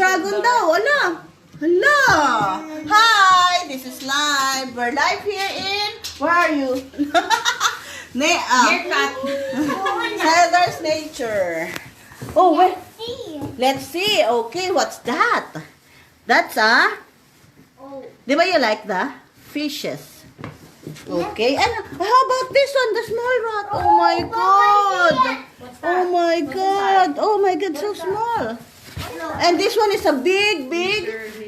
dragon daw. Wala. Hala. Hi, this is live. We're live here in... Where are you? Cedars Nature. Oh, wait. Let's see. Okay, what's that? That's Di ba you like the fishes? Okay. And how about this one? The small rat. Oh my God. Oh my God. Oh my God, so small. And this one is a big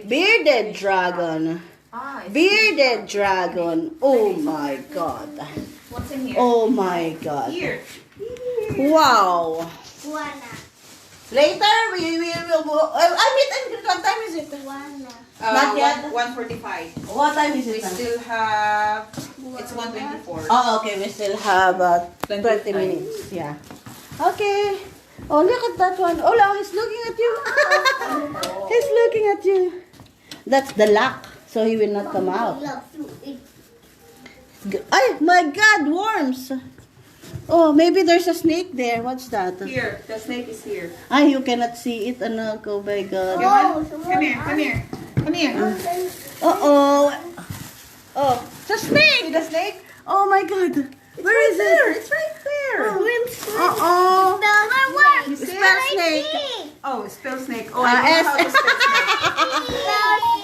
bearded dragon. Bearded dragon. Oh my God. What's in here? Oh my God. Here. Wow. Later, we will go. I meet and what time is it? Not yet. 1:45. What time is We it now? still have. It's 1:24. Oh, okay. We still have 20 minutes. Yeah. Okay. Oh, look at that one. Oh, no, he's looking at you. He's looking at you. That's the lock, so he will not come out. Ay, my God, worms. Oh, maybe there's a snake there. What's that? Here, the snake is here. Ay, you cannot see it. Ano, oh my God. Come here, come here, come here. Uh-oh. Oh, it's a snake. See the snake? Oh my God. Where is it? It's right there. Uh-oh. Spell snake. Oh, spell snake. Oh, I don't know how to spell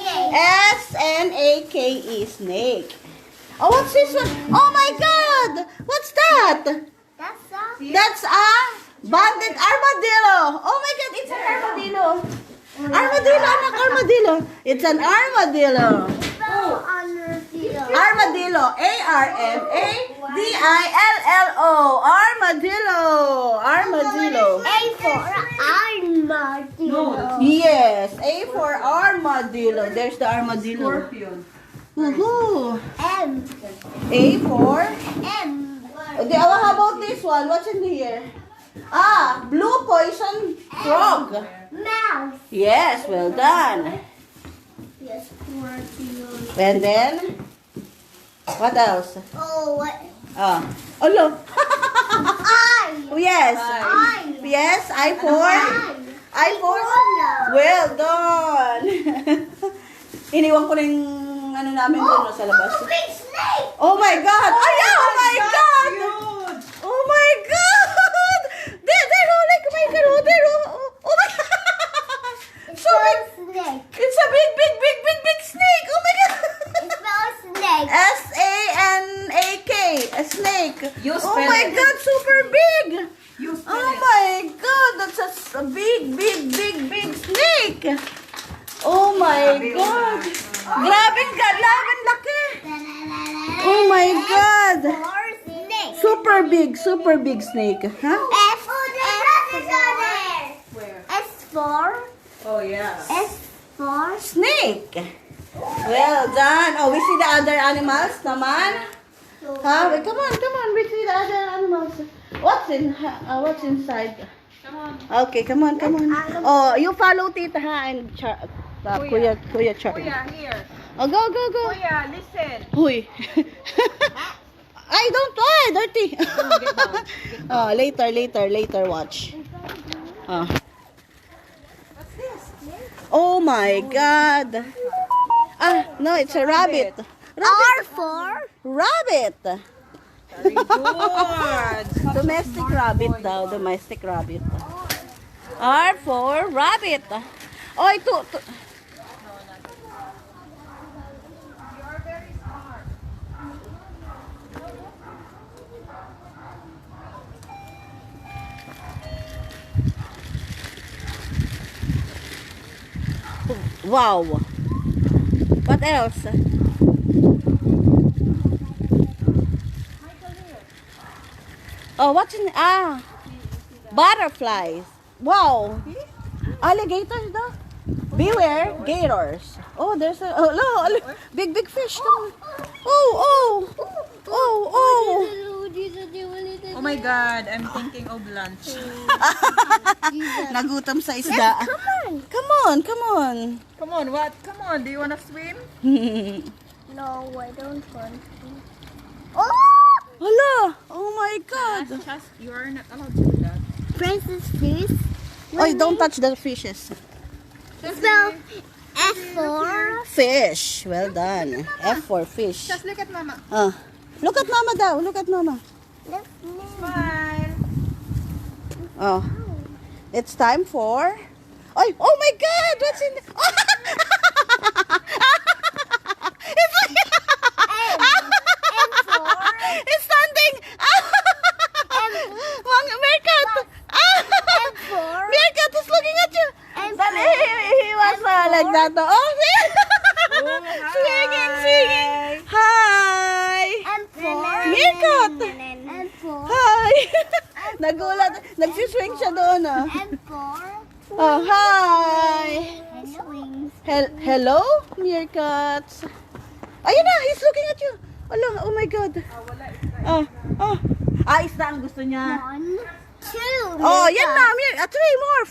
snake. S-N-A-K-E, snake. Oh, what's this one? Oh my God. What's that? That's a banded armadillo. Oh my God, it's an armadillo. Armadillo, anak, armadillo. It's an armadillo. Armadillo. A-R-M-A-D-I-L-L-O. Armadillo. Armadillo. Yes. A for armadillo. There's the armadillo. Scorpion. Woohoo. A for... Okay, how about this one? What's in here? Blue poison frog. Yes, well done. And then, what else? Oh, look. Yes. Yes, I for... Well done. Iniwan ko na yung ano namin doon sa labas. Oh my God! Ay, oh my God! Oh my God! They're all like, oh my God, oh my God! So big! It's a big snake! Oh my God! S-A-N-A-K, a snake. Oh my God, super big! Oh my God, that's a big snake! Oh my God! Grabe laki! Oh my God! Super big snake. Huh? Oh, yeah. Snake! Well done! Oh, we see the other animals naman. Wait, come on, we see the other animals. What's inside? Come on. Okay, come on. Oh, you follow Tita and Kuya Charlie. Kuya, here. Oh, go. Kuya, listen. Huy. I don't dirty. Get down. Oh, later watch. Oh. What's this? Oh my God. No, it's a rabbit. Rabbit. Very good. Domestic rabbit daw, domestic rabbit. R for rabbit. Oh, ito. You're very smart. Wow. What else? Oh, what's in... butterflies. Wow. Alligators daw. Beware, gators. Oh, there's a... Oh, look, big fish. Come on. Oh. Oh my God, I'm thinking of lunch. Nagutom sa isda. Come on. Come on, what? Come on, do you want to swim? No, I don't want to. Hala! Oh my God! Just, you're not allowed to do that. Princess fish. Oh, don't touch the fishes. So, F for Fish. Well done. F for fish. Just look at Mama. Look at Mama daw. Look at Mama. Smile. Oh. It's time for... Oh my God! What's in the... It's like... It's standing! Meerkat! Meerkat is looking at you! He was like that. Oh, singing! Hi! Meerkat! Hi! Nagulat. Nagsiswing siya doon. Oh, hi! Hello, meerkats. Ayun na, he's looking at you. Oh my God. Isda ang gusto niya. 1, 2. Oh, yan na. 3 more,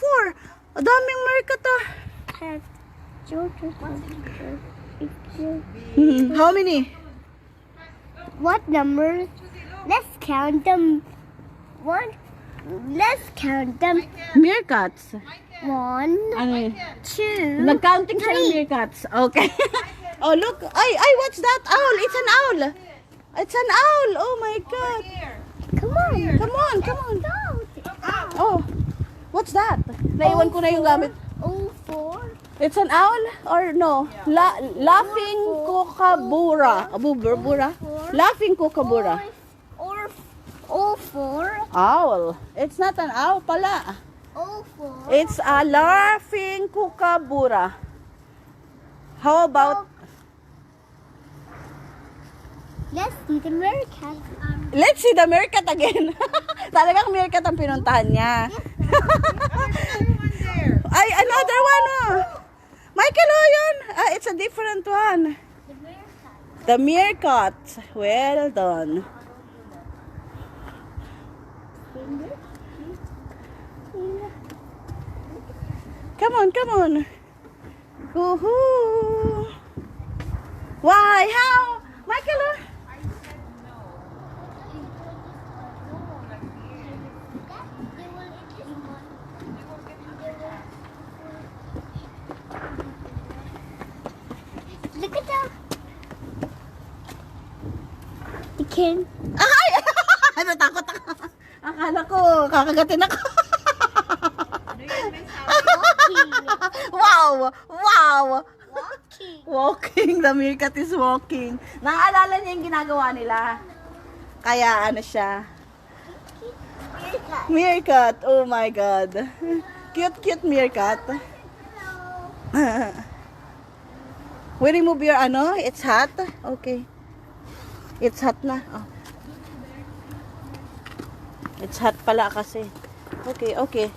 4. Daming meerkat How many? What number? Let's count them. Let's count them. Meerkats. 1, Ano yun? 2. Nag-counting siya ng meerkats. Okay. Oh, look. Ay, what's that? Owl. It's an owl. It's an owl. Oh my God. Come on. Come on. Oh, what's that? Naiwan ko na yung gamit. 04. It's an owl or no? Laughing kookaburra. Bura? Laughing kookaburra. Or 04. Owl. It's not an owl pala. 04. It's a laughing kookaburra. How about... Let's see the meerkat. Let's see the meerkat again. Talagang meerkat ang pinuntahan niya. Ay, another one. Michael, yun. It's a different one. The meerkat. Well done. Come on. Woohoo. Why? How? Michael, Look at that. You can. Ay! Natakot ako. Akala ko, kakagatin ako. Wow! Walking. The meerkat is walking. Naalala niya yung ginagawa nila. Kaya ano siya. Meerkat. Oh my God. Cute meerkat. We remove your it's hot. Okay. It's hot na. Oh. It's hot pala kasi. Okay.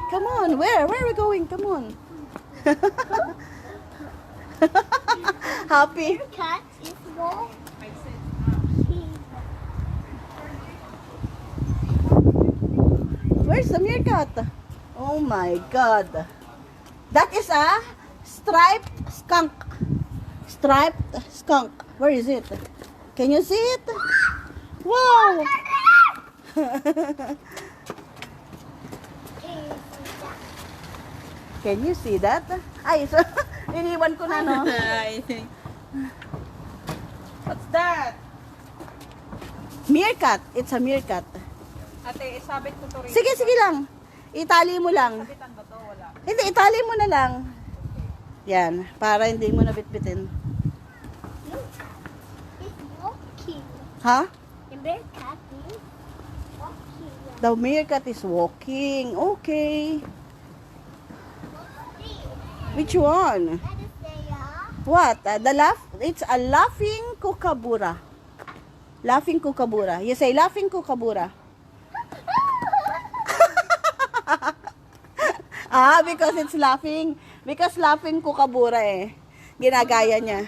Come on. Where are we going? Come on. Happy. Cat is walking. Where's the meerkat? Oh my God. That is a striped skunk. Where is it? Can you see it? Wow. Can you see that? Ay, so, iniwan ko na, no? What's that? Meerkat. It's a meerkat. Ate, isabit ko to rin. Sige lang. Itali mo lang. Sabitan ba to? Wala. Hindi, itali mo na lang. Yan, para hindi mo nabitbitin. It's walking. Ha? The meerkat is walking. The meerkat is walking. Okay. Which one? That is the What? It's a laughing kookaburra. Laughing kookaburra. You say laughing kookaburra. Because it's laughing. Because laughing kookaburra ginagaya niya.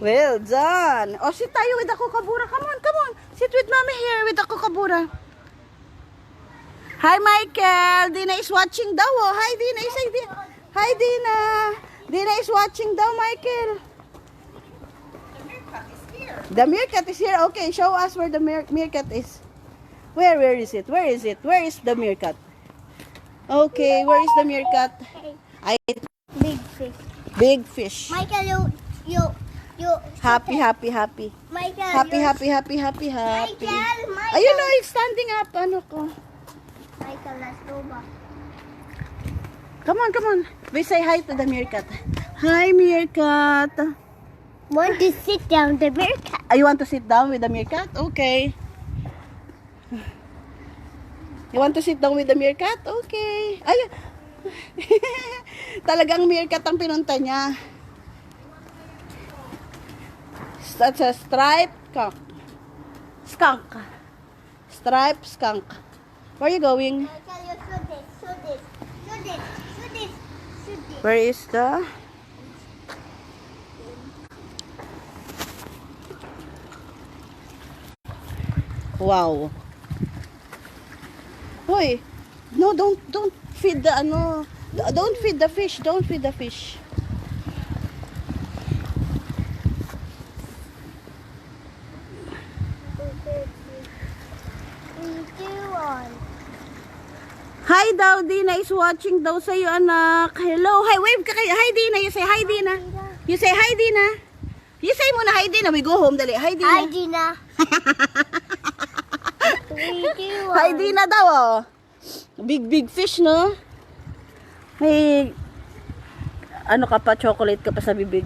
Well done. Oh, sit tayo with the kookaburra. Come on. Sit with mommy here with the kookaburra. Hi, Michael. Dina is watching daw. Oh. Hi, Dina. Hi, Dina. Dina is watching daw, Michael. The meerkat is here. The meerkat is here. Okay, show us where the meerkat is. Where is it? Where is it? Where is the meerkat? Okay, where is the meerkat? I Big fish. big fish. Michael, you. Happy. Michael, Happy. Michael. Ayun, no, it's standing up. Ano ko? Michael, let's go back. Come on. We say hi to the meerkat. Hi, meerkat. Want to sit down the meerkat? You want to sit down with the meerkat? Okay. You want to sit down with the meerkat? Okay. Ayun. Talagang meerkat ang pinunta niya. That's a striped skunk. Striped skunk. Where are you going? Michael, you shoot this. Where is the... Wow. Hoy. No, don't feed the ano. Don't feed the fish. Don't feed the fish. Hi daw, Dina is watching daw sa'yo, anak. Hello. Hi, wave ka kay. Hi, Dina. You say hi, Dina. You say hi, Dina. You say muna hi, Dina. We go home, dali. Hi, Dina. Hi, Dina. Hi, Dina daw, oh. Big fish, no? May, ano ka pa, chocolate ka pa sa bibig.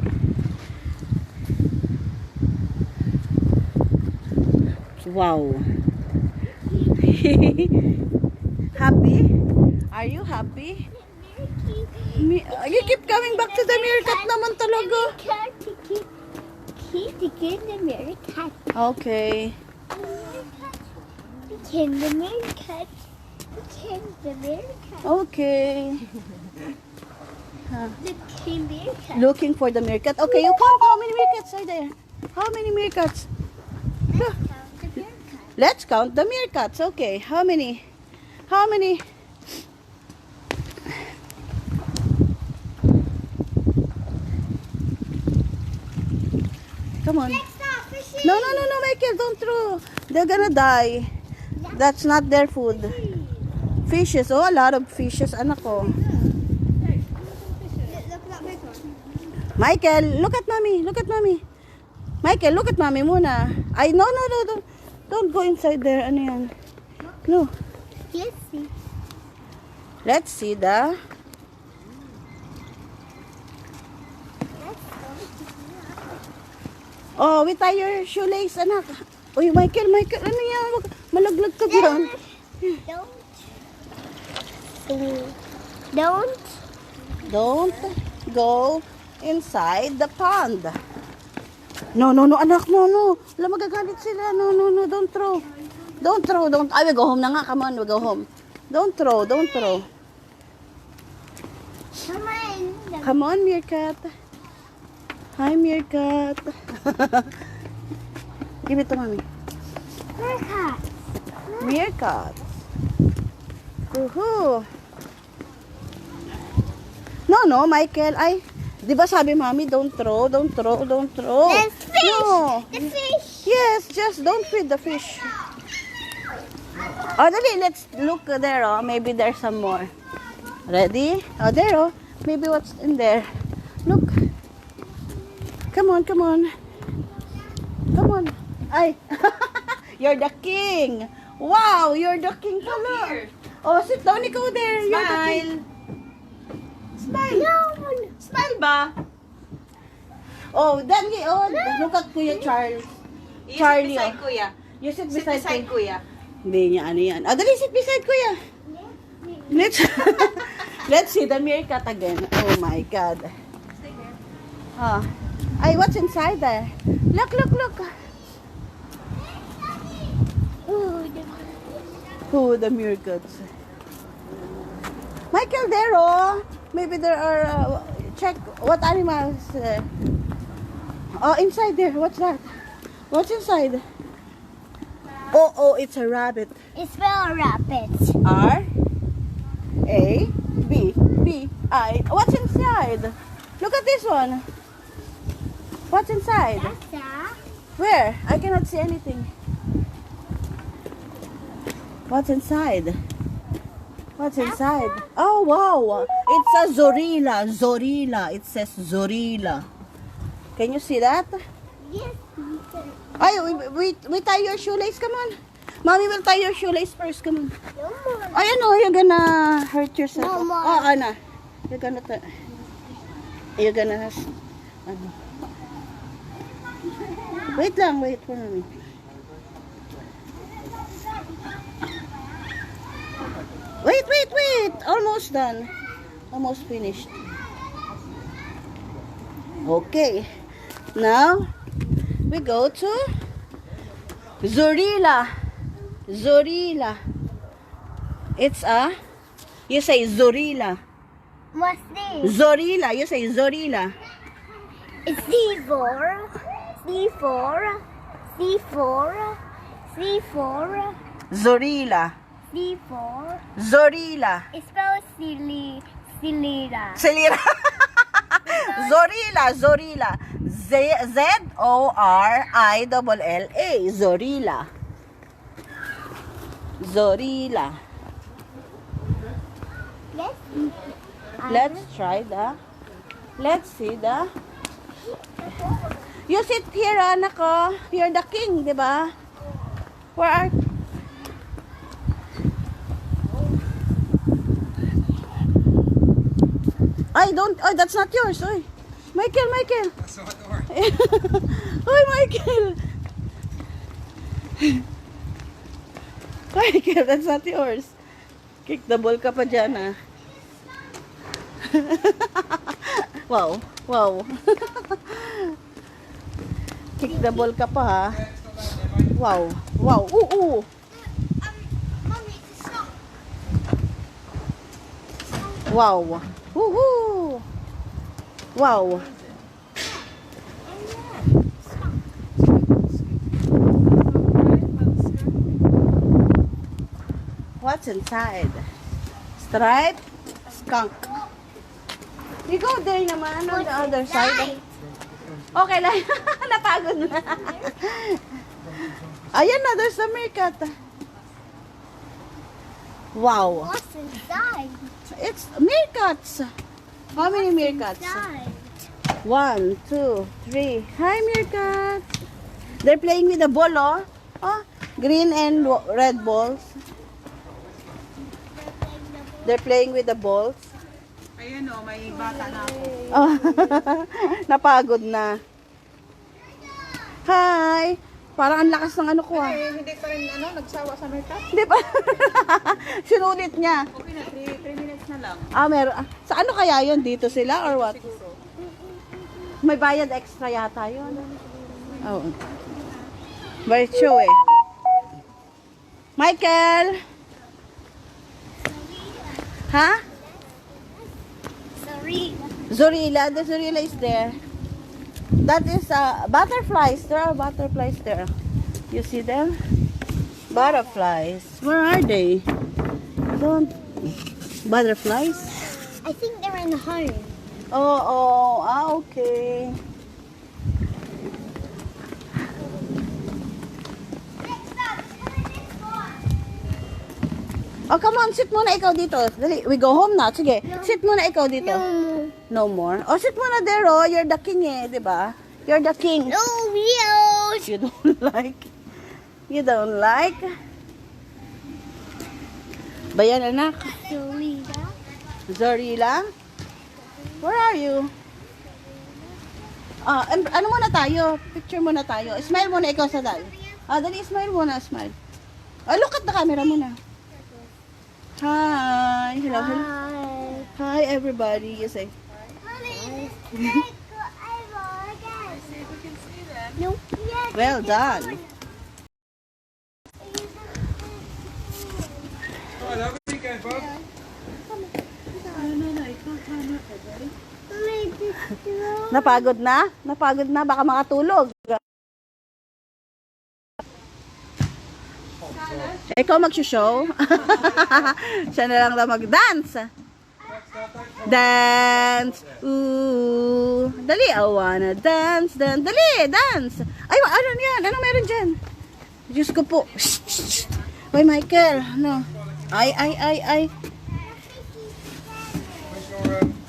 Wow. Happy? Are you happy? You keep coming back to the meerkat naman talaga. Keep the meerkat. Okay. Can the meerkat. Okay. The meerkat. Looking for the meerkat. Okay, you count how many meerkats are there? How many meerkats? Look. The meerkat. Let's count the meerkats. Okay, how many? How many? Come on. No, Michael, don't throw. They're gonna die. That's not their food. Fishes. Oh, a lot of fishes. Anak ko. Michael, look at mommy. Look at mommy. Michael, look at mommy muna. No. Don't go inside there. Ano yan? No. Yes, see. Let's see the... Oh, we tie your shoelace, anak. Uy, Michael, ano yan? Wag, malaglag ka dyan. Don't go inside the pond. No, anak, no. Wala, magagalit sila. No, don't throw. Ay, we go home na nga. Come on, we go home. Don't throw. Come on, meerkat. Hi, meerkat. Give it to mommy. Meerkat. Woohoo. No, Michael. Ay, di ba sabi mommy, don't throw. The fish! No. The fish! Yes, just don't feed the fish. Oh, dali, let's look there, oh. Maybe there's some more. Ready? Oh, there, oh. Maybe what's in there. Look. Come on. Ay. You're the king. Wow, you're the king pala. Oh, sit down, ikaw there. You're the king. Smile ba? Oh, look at Kuya Charles. Charlie, Sit beside oh. Kuya. You sit Sit beside beside Kuya. Hindi niya ano yan. Dali, sit beside Kuya. Let's see the meerkat again. Oh my God. Ay, what's inside there? Look. Oh, the meerkats. Michael, there, oh. Maybe there are, check what animals. Oh, inside there. What's that? What's inside? Oh, it's a rabbit. It's spell rabbits. R-A-B-B-I. What's inside? Look at this one. What's inside? That's a Where? I cannot see anything. What's inside? What's inside? Oh, wow. It's a Zorilla. Zorilla. It says Zorilla. Can you see that? Yes. Ay, we tie your shoelace. Come on. Mommy will tie your shoelace first. Come on. No more. Ay, ano, you're gonna hurt yourself. No more. Oh, Anna. You're gonna ano. Wait lang, wait for me. Wait. Almost done. Almost finished. Okay. Now, we go to Zorilla. Zorilla. It's a, you say Zorilla. What's this? Zorilla. You say Zorilla. It's C4. C4. C4. C4. Zorilla. C4. Zorilla. It spells Celera. Celera. Zorilla. Z-O-R-I-L-L-A. Zorilla. Zorilla. Let's try the. Let's see the. You sit here, anak ko. You're the king, di ba? Where are... Oh, that's not yours. Oy. Michael. That's not yours. Oy, Michael. Michael, that's not yours. Kick the ball ka pa dyan, ah. Wow. Kick the ball ka pa, ha. Wow. Ooh. Mommy, stop. Wow. Woohoo! Wow. What's inside? Stripe? Skunk. You go there naman on the other side. Okay lang. Napagod na. Ayan na, there's a meerkat. Wow. What's inside? It's meerkats. How many meerkats? Inside. 1, 2, 3. Hi, meerkats. They're playing with the ball, oh. Oh, green and red balls. They're playing with the balls. Ayan o, may bata na ako. Oh, napagod na. Hi. Parang ang lakas ng ano ko, ah. Hindi pa rin nagsawa sa makeup. Hindi pa. Sinulit niya. Okay na, 3 minutes na lang. Meron. Sa ano kaya yun? Dito sila or what? Siguro. May bayad extra yata yun. Oh. Virtue eh. Michael! Ha? Sorry. Zorilla. The Zorilla is there. That is butterflies. There are butterflies there. You see them? Butterflies. Where are they? Butterflies? I think they're in the home. Okay. Oh, come on, sit muna ikaw dito. Dali, we go home na. Sige, sit muna ikaw dito. No. No more? Oh, sit muna there, oh. You're the king eh, di ba? You're the king. No wheels. You don't like? You don't like? Bayan, anak. Sorita. Zorilla? Where are you? Ano muna tayo? Picture muna tayo. Smile muna ikaw sa dal. Dali, smile muna, smile. Look at the camera muna. Hi. Hello. Hi. Hi, everybody. You say. Mommy, See if we can see them. no. Yes. Well done. Oh, have a weekend, Bob. Mommy, this Napagod na? Napagod na? Baka makatulog. Ikaw mag-show? Siya na lang mag-dance. Dance. Ooh. Dali, I wanna dance. Dali, dance. Ay, ano yan? Ano meron dyan? Diyos ko po. Wait, Michael. No. I.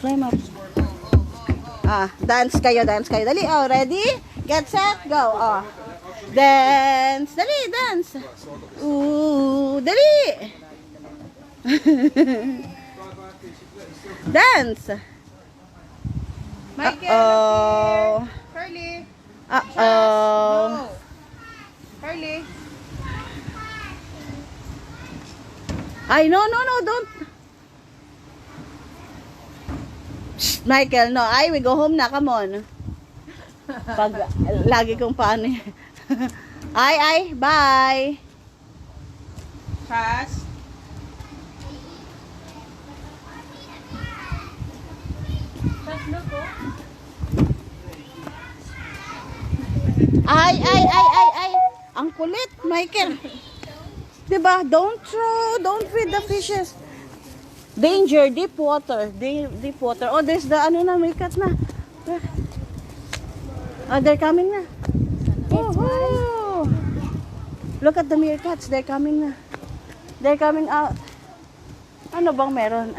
Climb up. Dance kayo. Dali, oh, ready? Get set, go. Oh. Dance. Dali, dance. Ooh, dali. Dance. Uh-oh. Carly. Uh-oh. Carly. Ay, no, don't. Shh, Michael, no. Ay, we go home na. Come on. Pag, lagi kong paano yan. Ay, bye. Pass. Ay. Ang kulit, Michael. Diba? Don't feed the fishes. Danger, deep water. Deep water. Oh, there's the, meerkat na. Oh, they're coming na. Oh. Look at the meerkats. They're coming na. They're coming out. Ano bang meron?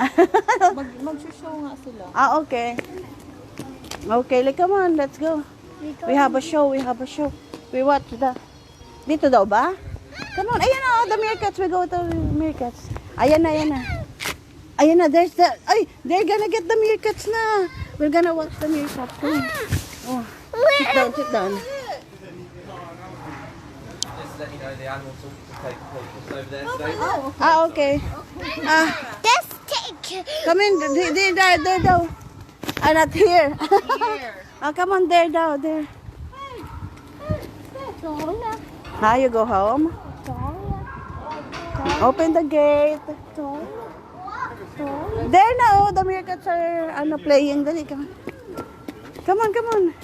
Mag-show nga sila. Okay. Okay, like, come on, let's go. We have a show. We watch the... Dito daw ba? Come on, ayan na, the meerkats. We go to the meerkats. Ayan na, there's the... Ay, they're gonna get the meerkats na. We're gonna watch the meerkats. Come on. Oh, sit down. Let you know the animal talk to take just over there today. Okay. Let's take. Come in, there daw. Not here. Come on, there daw, there. You go home. Open the gate. There na, the meerkats are playing. Dali, come on.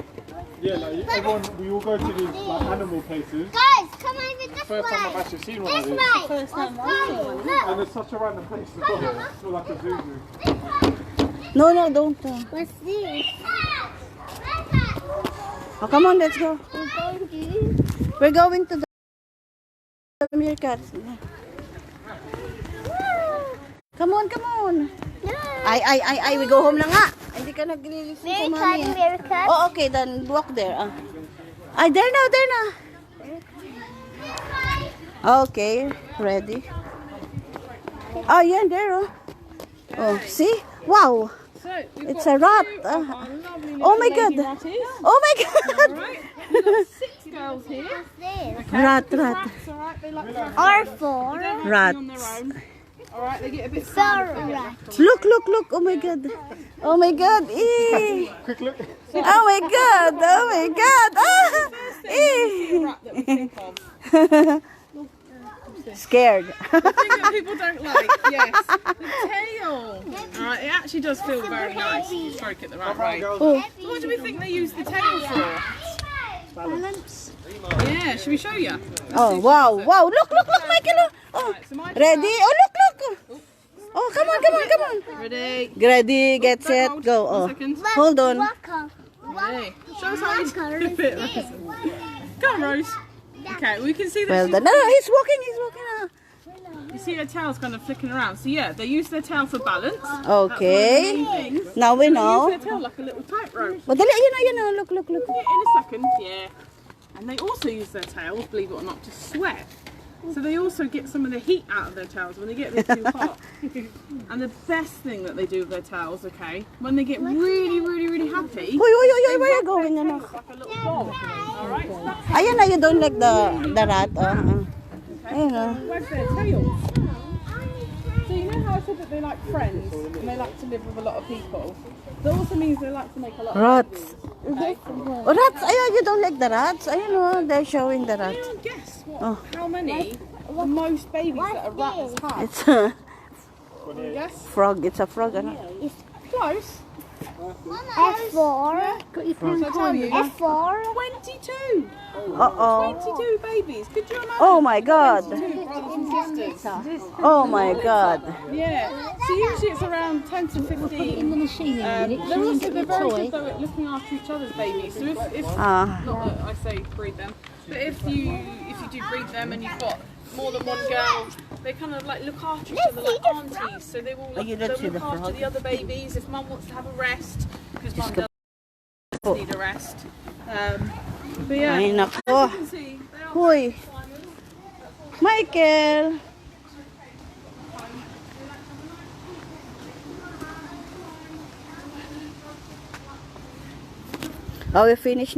Yeah, like everyone, we all go to these like animal places. Guys, come over this First time I've way. actually seen one of This these. way. First time Look. And it's such a random place as well. It's not like a zoo. No, don't. What's this? Oh, come on, let's go. We're going to. We're going to the meerkats. Come on. Ay, we go home na nga. Hindi ka nag-release sa mami. Meerkat. Oh, okay, then walk there. Ay, there na. Okay, ready. Oh, yeah, there. Oh, see? Wow. So, It's a rat. Oh my God. Oh my God. Alright, we've got 6 girls here. What's this? Rat. Rats, alright, they like rats. R4. They don't like Rats. being on their own. Alright, they get a bit So sad if they get rat. left on. Look. Oh my God. Eee. Quick look. Oh my God. See a rat that we think of. Scared. The thing that people don't like, yes, the tail. Alright, it actually does feel very nice if you stroke it the right way. Oh. So what do we think they use the tail for? Balance. Yeah, should we show you? Oh, wow. Look, Michael. Oh, Right, so my ready? Oh, look. Oh, come on. Ready? Ready, get set, Hold. go. 1 Oh, second. hold on. Ready? Show us how you What do colour it. is this? Go on, Rose. Okay, we can see that Well she's done. No, he's walking. You see her tail's kind of flicking around. So yeah, they use their tail for balance. Okay. That's one of the main things. Now we They know. use their tail like a little tightrope. Oh, dali, ayun na. Look. Yeah, in a second, yeah. And they also use their tails, believe it or not, to sweat. So they also get some of the heat out of their tails when they get a bit too hot. And the best thing that they do with their tails, okay, when they get really happy, Uy, where are you going, they anak? look like a little ball. Alright, so that's Ayun na, you don't like the rat. Ayun na. wag their tails. So you know how I said that they like friends and they like to live with a lot of people? That also means they like to make a lot of Rats. Okay. Oh, rats. Ayun, you don't like the rats? Ayun o, they're showing the rats. Now guess what? Oh. How many the most babies that a rat has had? It's a Wanna guess? frog. It's a frog, ano? Close. F4. So I tell you, F4. 22. Uh-oh. 22 babies. Could you imagine? Oh my God. 22 brothers and sisters. Oh my God. Yeah. So usually it's around 10 to 15. The machine They're very good though at looking after each other's babies. So if Ah. not that I say breed them, but if you do breed them and you've got more than one girl, they kind of like look after each other like aunties. So they will Oh, you they'll don't see look the after frog. the other babies if mum wants to have a rest, because mum does need a rest. But yeah, Ay, as nako. you can see, they are Hoy, Michael. Oh, we finished.